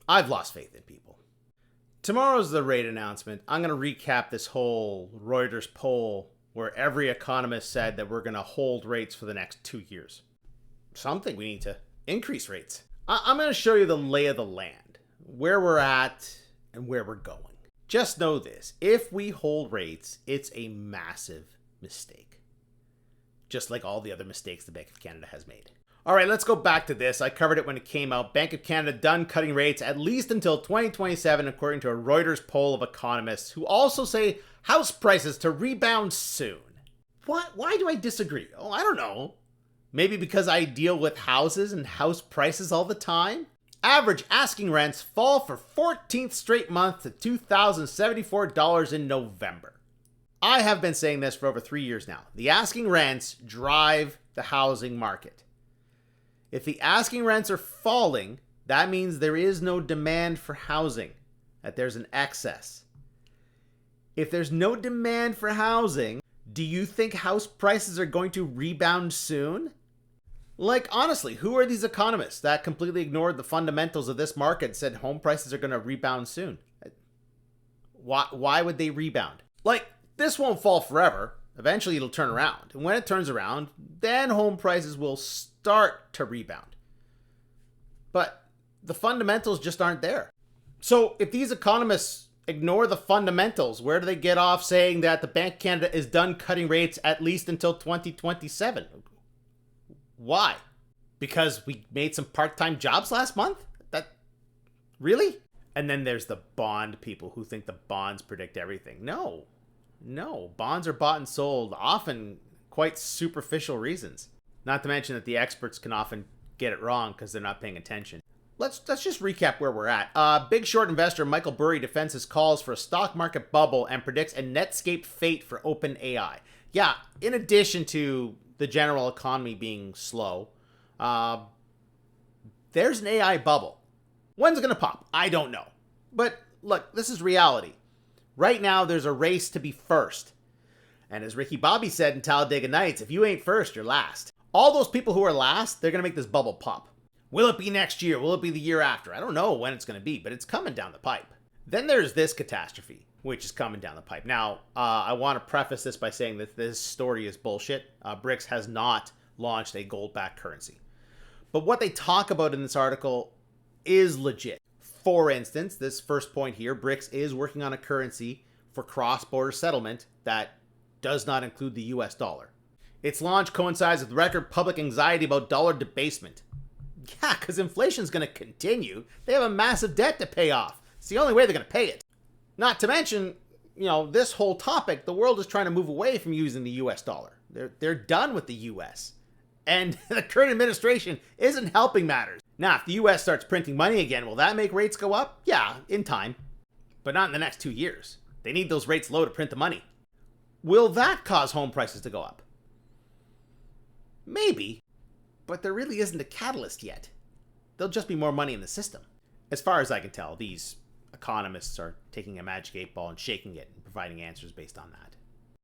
I've lost faith in people. Tomorrow's the rate announcement. I'm going to recap this whole Reuters poll where every economist said that we're going to hold rates for the next 2 years. Some think we need to increase rates. I'm going to show you the lay of the land, where we're at and where we're going. Just know this, if we hold rates, it's a massive mistake. Just like all the other mistakes the Bank of Canada has made. All right, let's go back to this. I covered it when it came out. Bank of Canada done cutting rates at least until 2027, according to a Reuters poll of economists who also say house prices to rebound soon. Why do I disagree? Oh, I don't know. Maybe because I deal with houses and house prices all the time? Average asking rents fall for 14th straight month to $2,074 in November. I have been saying this for over 3 years now. The asking rents drive the housing market. If the asking rents are falling, that means there is no demand for housing, that there's an excess. If there's no demand for housing, do you think house prices are going to rebound soon? Like, honestly, who are these economists that completely ignored the fundamentals of this market and said home prices are going to rebound soon? Why would they rebound? Like, this won't fall forever. Eventually, it'll turn around. And when it turns around, then home prices will start to rebound. But the fundamentals just aren't there. So if these economists ignore the fundamentals, where do they get off saying that the Bank of Canada is done cutting rates at least until 2027? Why? Because we made some part-time jobs last month? Really? And then there's the bond people who think the bonds predict everything. No, bonds are bought and sold, often quite superficial reasons. Not to mention that the experts can often get it wrong because they're not paying attention. Let's just recap where we're at. Big Short investor Michael Burry defends his calls for a stock market bubble and predicts a Netscape fate for OpenAI. Yeah, in addition to the general economy being slow, there's an AI bubble. When's it going to pop? I don't know. But look, this is reality. Right now, there's a race to be first. And as Ricky Bobby said in Talladega Nights, if you ain't first, you're last. All those people who are last, they're going to make this bubble pop. Will it be next year? Will it be the year after? I don't know when it's going to be, but it's coming down the pipe. Then there's this catastrophe, which is coming down the pipe. Now, I want to preface this by saying that this story is bullshit. BRICS has not launched a gold-backed currency. But what they talk about in this article is legit. For instance, this first point here, BRICS is working on a currency for cross-border settlement that does not include the US dollar. Its launch coincides with record public anxiety about dollar debasement. Yeah, because inflation's going to continue. They have a massive debt to pay off. It's the only way they're going to pay it. Not to mention, this whole topic, the world is trying to move away from using the US dollar. They're done with the US. And the current administration isn't helping matters. Now, if the US starts printing money again, will that make rates go up? Yeah, in time. But not in the next 2 years. They need those rates low to print the money. Will that cause home prices to go up? Maybe. But there really isn't a catalyst yet. There'll just be more money in the system. As far as I can tell, these economists are taking a magic 8 ball and shaking it and providing answers based on that.